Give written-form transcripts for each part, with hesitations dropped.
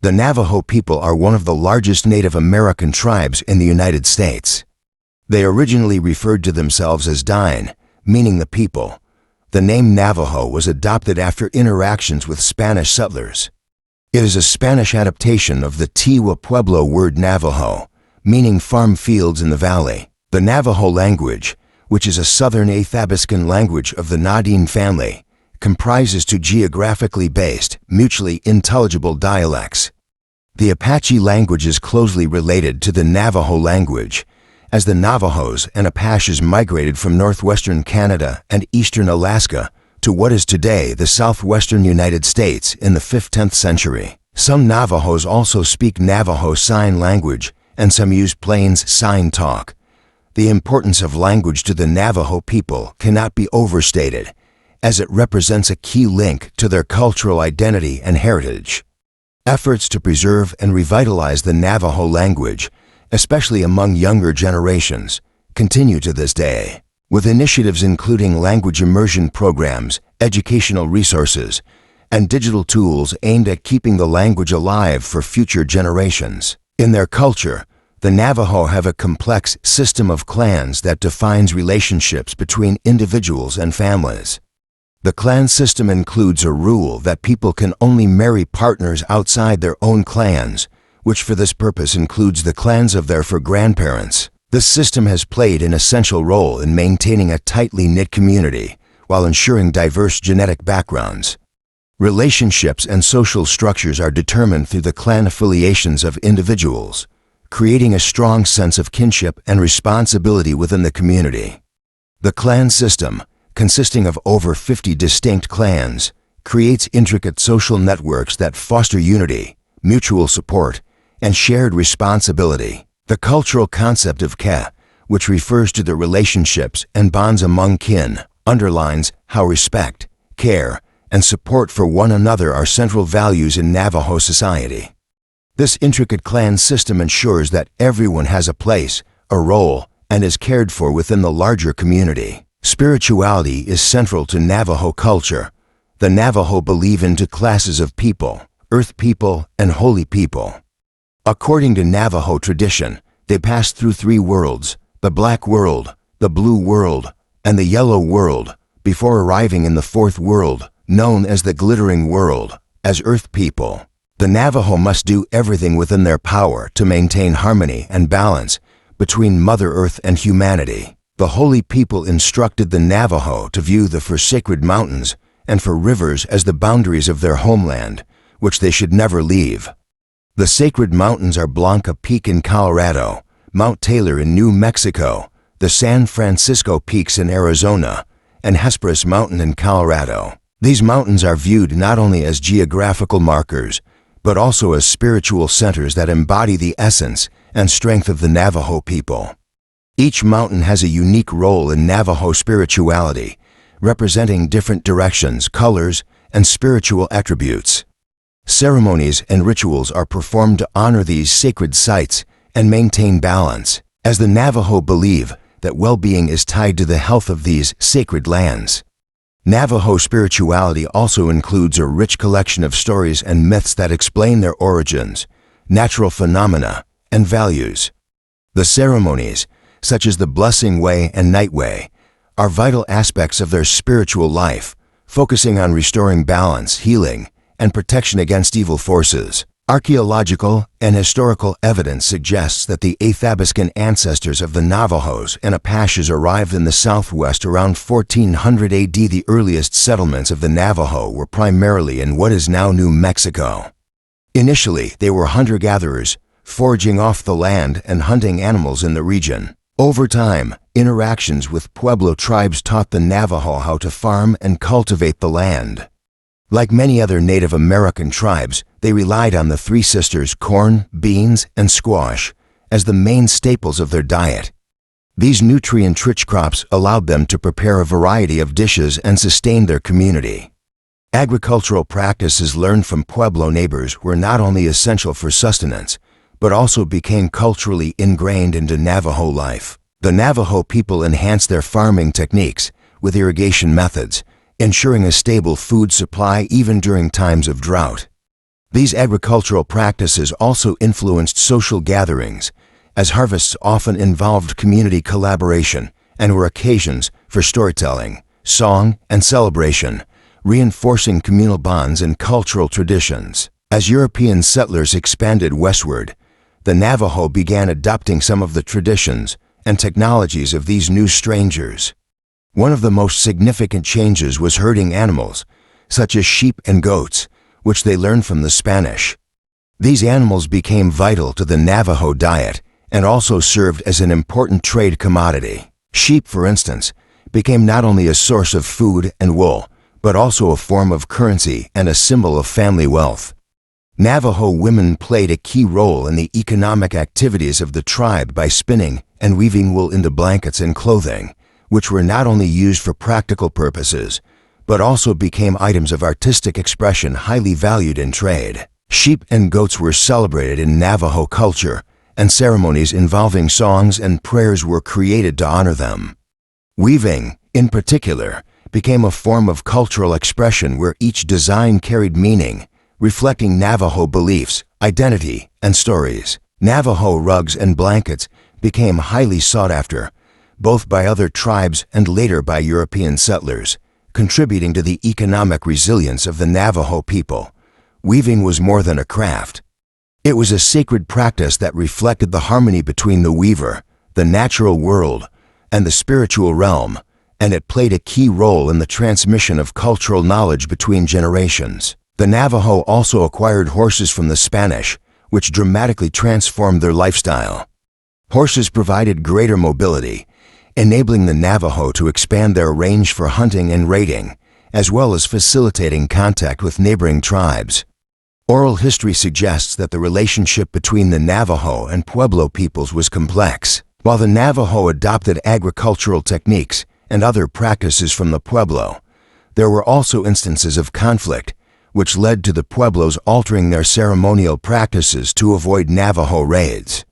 The Navajo people are one of the largest Native American tribes in the United States. They originally referred to themselves as Dine, meaning the people. The name Navajo was adopted after interactions with Spanish settlers. It is a Spanish adaptation of the Tiwa Pueblo word Navajo, meaning farm fields in the valley. The Navajo language, which is a southern Athabascan language of the Nadine family, comprises two geographically based, mutually intelligible dialects. The Apache language is closely related to the Navajo language, as the Navajos and Apaches migrated from northwestern Canada and eastern Alaska to what is today the southwestern United States in the 5th–10th century. Some Navajos also speak Navajo Sign Language, and some use Plains Sign Talk. The importance of language to the Navajo people cannot be overstated, as it represents a key link to their cultural identity and heritage. Efforts to preserve and revitalize the Navajo language, especially among younger generations, continue to this day, with initiatives including language immersion programs, educational resources, and digital tools aimed at keeping the language alive for future generations. In their culture, the Navajo have a complex system of clans that defines relationships between individuals and families. The clan system includes a rule that people can only marry partners outside their own clans, which for this purpose includes the clans of their grandparents. This system has played an essential role in maintaining a tightly knit community while ensuring diverse genetic backgrounds. Relationships and social structures are determined through the clan affiliations of individuals, creating a strong sense of kinship and responsibility within the community. The clan system, consisting of over 50 distinct clans, creates intricate social networks that foster unity, mutual support, and shared responsibility. The cultural concept of Ke, which refers to the relationships and bonds among kin, underlines how respect, care, and support for one another are central values in Navajo society. This intricate clan system ensures that everyone has a place, a role, and is cared for within the larger community. Spirituality is central to Navajo culture. The Navajo believe in two classes of people, earth people and holy people. According to Navajo tradition, they pass through 3 worlds, the black world, the blue world, and the yellow world, before arriving in the 4th world, known as the glittering world. As earth people, the Navajo must do everything within their power to maintain harmony and balance between Mother Earth and humanity. The holy people instructed the Navajo to view the sacred mountains and rivers as the boundaries of their homeland, which they should never leave. The sacred mountains are Blanca Peak in Colorado, Mount Taylor in New Mexico, the San Francisco Peaks in Arizona, and Hesperus Mountain in Colorado. These mountains are viewed not only as geographical markers, but also as spiritual centers that embody the essence and strength of the Navajo people. Each mountain has a unique role in Navajo spirituality, representing different directions, colors, and spiritual attributes. Ceremonies and rituals are performed to honor these sacred sites and maintain balance, as the Navajo believe that well-being is tied to the health of these sacred lands. Navajo spirituality also includes a rich collection of stories and myths that explain their origins, natural phenomena, and values. The ceremonies, such as the Blessing Way and Night Way, are vital aspects of their spiritual life, focusing on restoring balance, healing, and protection against evil forces. Archaeological and historical evidence suggests that the Athabascan ancestors of the Navajos and Apaches arrived in the southwest around 1400 AD. The earliest settlements of the Navajo were primarily in what is now New Mexico. Initially, they were hunter-gatherers, foraging off the land and hunting animals in the region. Over time, interactions with Pueblo tribes taught the Navajo how to farm and cultivate the land. Like many other Native American tribes, they relied on the 3 sisters corn, beans, and squash as the main staples of their diet. These nutrient-rich crops allowed them to prepare a variety of dishes and sustain their community. Agricultural practices learned from Pueblo neighbors were not only essential for sustenance, but also became culturally ingrained into Navajo life. The Navajo people enhanced their farming techniques with irrigation methods, ensuring a stable food supply even during times of drought. These agricultural practices also influenced social gatherings, as harvests often involved community collaboration and were occasions for storytelling, song, and celebration, reinforcing communal bonds and cultural traditions. As European settlers expanded westward, the Navajo began adopting some of the traditions and technologies of these new strangers. One of the most significant changes was herding animals, such as sheep and goats, which they learned from the Spanish. These animals became vital to the Navajo diet and also served as an important trade commodity. Sheep, for instance, became not only a source of food and wool, but also a form of currency and a symbol of family wealth. Navajo women played a key role in the economic activities of the tribe by spinning and weaving wool into blankets and clothing, which were not only used for practical purposes, but also became items of artistic expression highly valued in trade. Sheep and goats were celebrated in Navajo culture, and ceremonies involving songs and prayers were created to honor them. Weaving, in particular, became a form of cultural expression where each design carried meaning, reflecting Navajo beliefs, identity, and stories. Navajo rugs and blankets became highly sought after, both by other tribes and later by European settlers, contributing to the economic resilience of the Navajo people. Weaving was more than a craft. It was a sacred practice that reflected the harmony between the weaver, the natural world, and the spiritual realm, and it played a key role in the transmission of cultural knowledge between generations. The Navajo also acquired horses from the Spanish, which dramatically transformed their lifestyle. Horses provided greater mobility, enabling the Navajo to expand their range for hunting and raiding, as well as facilitating contact with neighboring tribes. Oral history suggests that the relationship between the Navajo and Pueblo peoples was complex. While the Navajo adopted agricultural techniques and other practices from the Pueblo, there were also instances of conflict, which led to the Pueblos altering their ceremonial practices to avoid Navajo raids.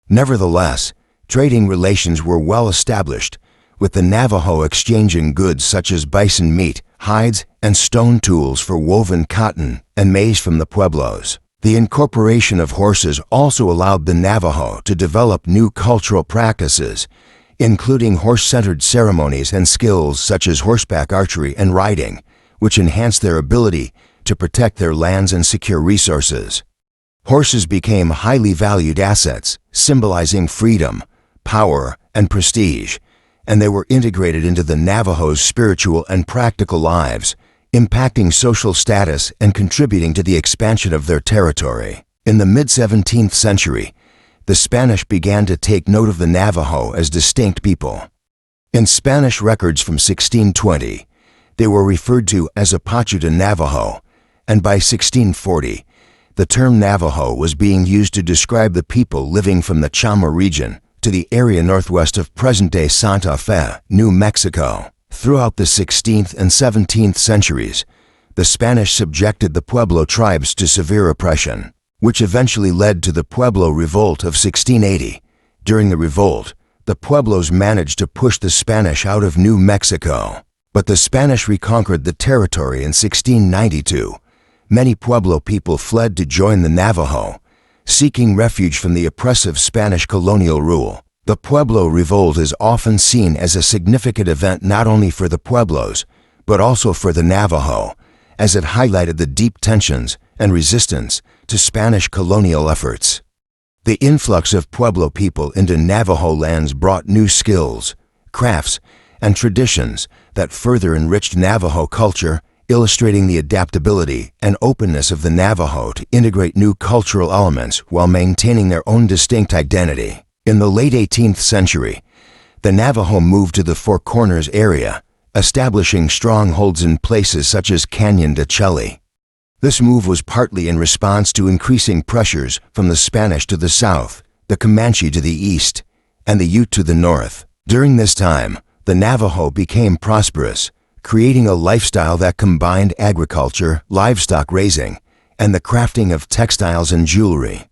Nevertheless, trading relations were well established, with the Navajo exchanging goods such as bison meat, hides, and stone tools for woven cotton and maize from the Pueblos. The incorporation of horses also allowed the Navajo to develop new cultural practices, including horse-centered ceremonies and skills such as horseback archery and riding, which enhanced their ability to protect their lands and secure resources. Horses became highly valued assets, symbolizing freedom, power, and prestige, and they were integrated into the Navajo's spiritual and practical lives, impacting social status and contributing to the expansion of their territory. In the mid-17th century, the Spanish began to take note of the Navajo as distinct people. In Spanish records from 1620, they were referred to as Apache de Navajo, and by 1640, the term Navajo was being used to describe the people living from the Chama region to the area northwest of present-day Santa Fe, New Mexico. Throughout the 16th and 17th centuries, the Spanish subjected the Pueblo tribes to severe oppression, which eventually led to the Pueblo Revolt of 1680. During the revolt, the Pueblos managed to push the Spanish out of New Mexico, but the Spanish reconquered the territory in 1692. Many Pueblo people fled to join the Navajo, seeking refuge from the oppressive Spanish colonial rule. The Pueblo Revolt is often seen as a significant event not only for the Pueblos, but also for the Navajo, as it highlighted the deep tensions and resistance to Spanish colonial efforts. The influx of Pueblo people into Navajo lands brought new skills, crafts, and traditions that further enriched Navajo culture, illustrating the adaptability and openness of the Navajo to integrate new cultural elements while maintaining their own distinct identity. In the late 18th century, the Navajo moved to the Four Corners area, establishing strongholds in places such as Canyon de Chelly. This move was partly in response to increasing pressures from the Spanish to the south, the Comanche to the east, and the Ute to the north. During this time, the Navajo became prosperous, creating a lifestyle that combined agriculture, livestock raising, and the crafting of textiles and jewelry.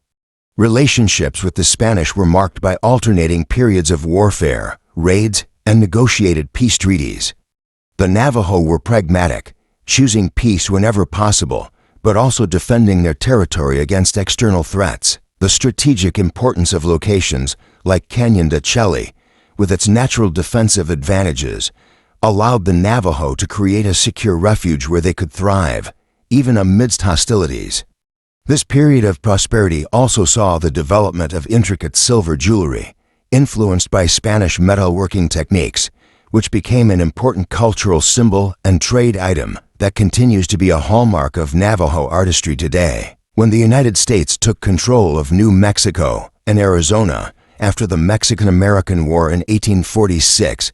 Relationships with the Spanish were marked by alternating periods of warfare, raids, and negotiated peace treaties. The Navajo were pragmatic, choosing peace whenever possible, but also defending their territory against external threats. The strategic importance of locations like Canyon de Chelly, with its natural defensive advantages, allowed the Navajo to create a secure refuge where they could thrive, even amidst hostilities. This period of prosperity also saw the development of intricate silver jewelry, influenced by Spanish metalworking techniques, which became an important cultural symbol and trade item that continues to be a hallmark of Navajo artistry today. When the United States took control of New Mexico and Arizona after the Mexican-American War in 1846,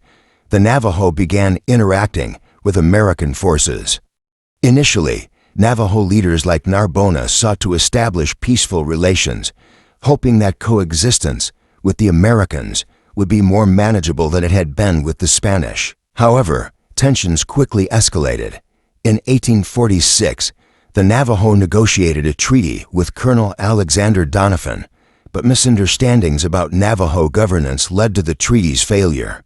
the Navajo began interacting with American forces. Initially, Navajo leaders like Narbona sought to establish peaceful relations, hoping that coexistence with the Americans would be more manageable than it had been with the Spanish. However, tensions quickly escalated. In 1846, the Navajo negotiated a treaty with Colonel Alexander Donovan, but misunderstandings about Navajo governance led to the treaty's failure.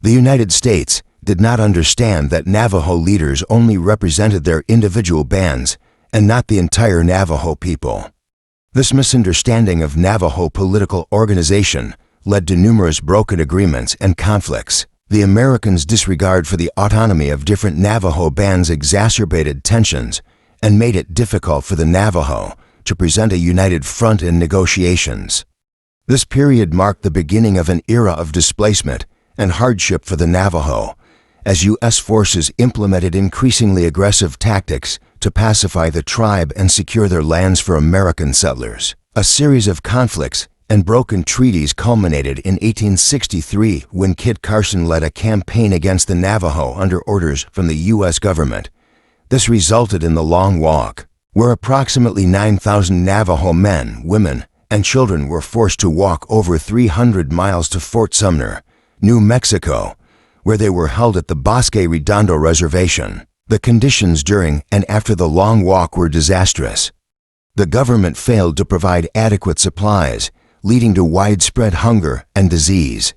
The United States did not understand that Navajo leaders only represented their individual bands and not the entire Navajo people. This misunderstanding of Navajo political organization led to numerous broken agreements and conflicts. The Americans' disregard for the autonomy of different Navajo bands exacerbated tensions and made it difficult for the Navajo to present a united front in negotiations. This period marked the beginning of an era of displacement and hardship for the Navajo, as U.S. forces implemented increasingly aggressive tactics to pacify the tribe and secure their lands for American settlers. A series of conflicts and broken treaties culminated in 1863 when Kit Carson led a campaign against the Navajo under orders from the U.S. government. This resulted in the Long Walk, where approximately 9,000 Navajo men, women, and children were forced to walk over 300 miles to Fort Sumner, New Mexico, where they were held at the Bosque Redondo Reservation. The conditions during and after the Long Walk were disastrous. The government failed to provide adequate supplies, leading to widespread hunger and disease.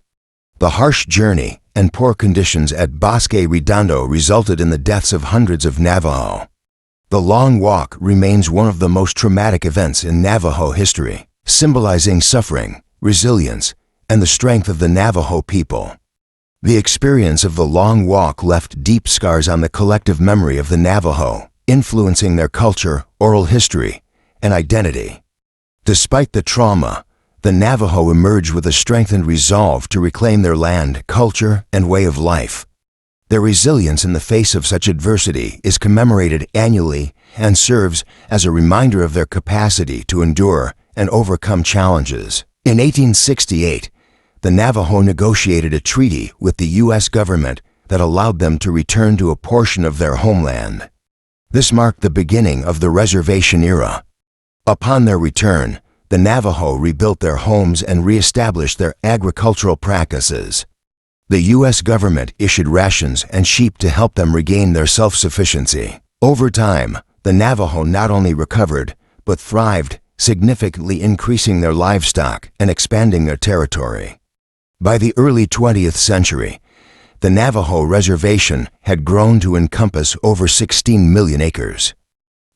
The harsh journey and poor conditions at Bosque Redondo resulted in the deaths of hundreds of Navajo. The Long Walk remains one of the most traumatic events in Navajo history, symbolizing suffering, resilience, and the strength of the Navajo people. The experience of the Long Walk left deep scars on the collective memory of the Navajo, influencing their culture, oral history, and identity. Despite the trauma, the Navajo emerged with a strengthened resolve to reclaim their land, culture, and way of life. Their resilience in the face of such adversity is commemorated annually and serves as a reminder of their capacity to endure and overcome challenges. In 1868, the Navajo negotiated a treaty with the U.S. government that allowed them to return to a portion of their homeland. This marked the beginning of the reservation era. Upon their return, the Navajo rebuilt their homes and reestablished their agricultural practices. The U.S. government issued rations and sheep to help them regain their self-sufficiency. Over time, the Navajo not only recovered, but thrived, significantly increasing their livestock and expanding their territory. By the early 20th century, the Navajo reservation had grown to encompass over 16 million acres.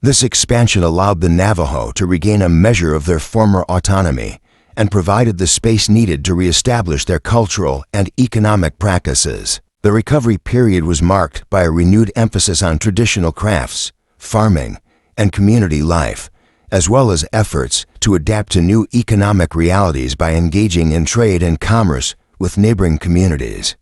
This expansion allowed the Navajo to regain a measure of their former autonomy and provided the space needed to reestablish their cultural and economic practices. The recovery period was marked by a renewed emphasis on traditional crafts, farming, and community life, as well as efforts to adapt to new economic realities by engaging in trade and commerce with neighboring communities.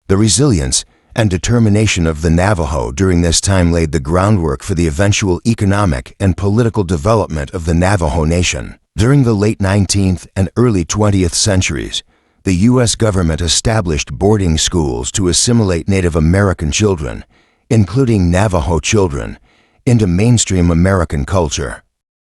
The resilience and determination of the Navajo during this time laid the groundwork for the eventual economic and political development of the Navajo Nation. During the late 19th and early 20th centuries, the U.S. government established boarding schools to assimilate Native American children, including Navajo children, into mainstream American culture.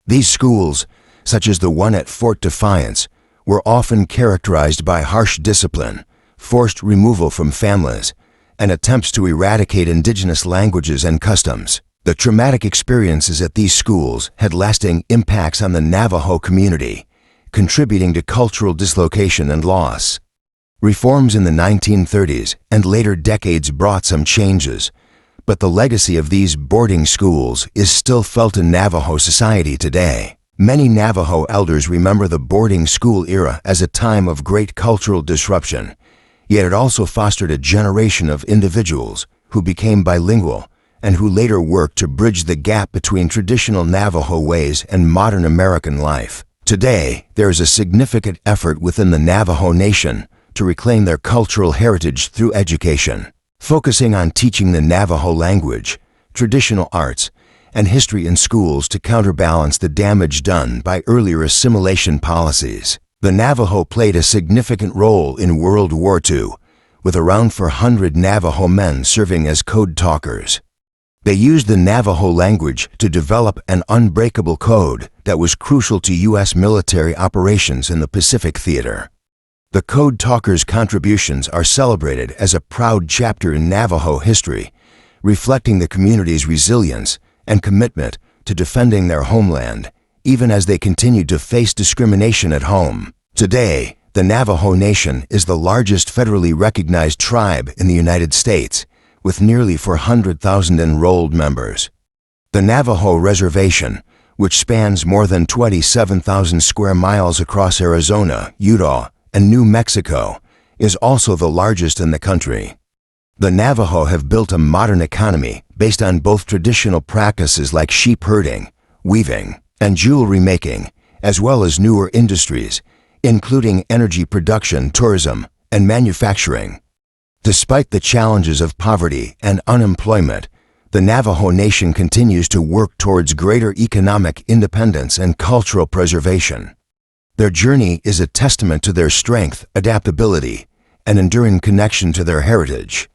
These schools, such as the one at Fort Defiance, were often characterized by harsh discipline, forced removal from families, and attempts to eradicate indigenous languages and customs. The traumatic experiences at these schools had lasting impacts on the Navajo community, contributing to cultural dislocation and loss. Reforms in the 1930s and later decades brought some changes, But the legacy of these boarding schools is still felt in Navajo society today. Many Navajo elders remember the boarding school era as a time of great cultural disruption, yet it also fostered a generation of individuals who became bilingual and who later worked to bridge the gap between traditional Navajo ways and modern American life. Today, there is a significant effort within the Navajo Nation to reclaim their cultural heritage through education, focusing on teaching the Navajo language, traditional arts, and history in schools to counterbalance the damage done by earlier assimilation policies. The Navajo played a significant role in World War II, with around 400 Navajo men serving as code talkers. They used the Navajo language to develop an unbreakable code that was crucial to U.S. military operations in the Pacific Theater. The code talkers' contributions are celebrated as a proud chapter in Navajo history, reflecting the community's resilience and commitment to defending their homeland, even as they continued to face discrimination at home. Today, the Navajo Nation is the largest federally recognized tribe in the United States, with nearly 400,000 enrolled members. The Navajo Reservation, which spans more than 27,000 square miles across Arizona, Utah, and New Mexico, is also the largest in the country. The Navajo have built a modern economy based on both traditional practices like sheep herding, weaving, and jewelry making, as well as newer industries, including energy production, tourism, and manufacturing. Despite the challenges of poverty and unemployment, the Navajo Nation continues to work towards greater economic independence and cultural preservation. Their journey is a testament to their strength, adaptability, and enduring connection to their heritage.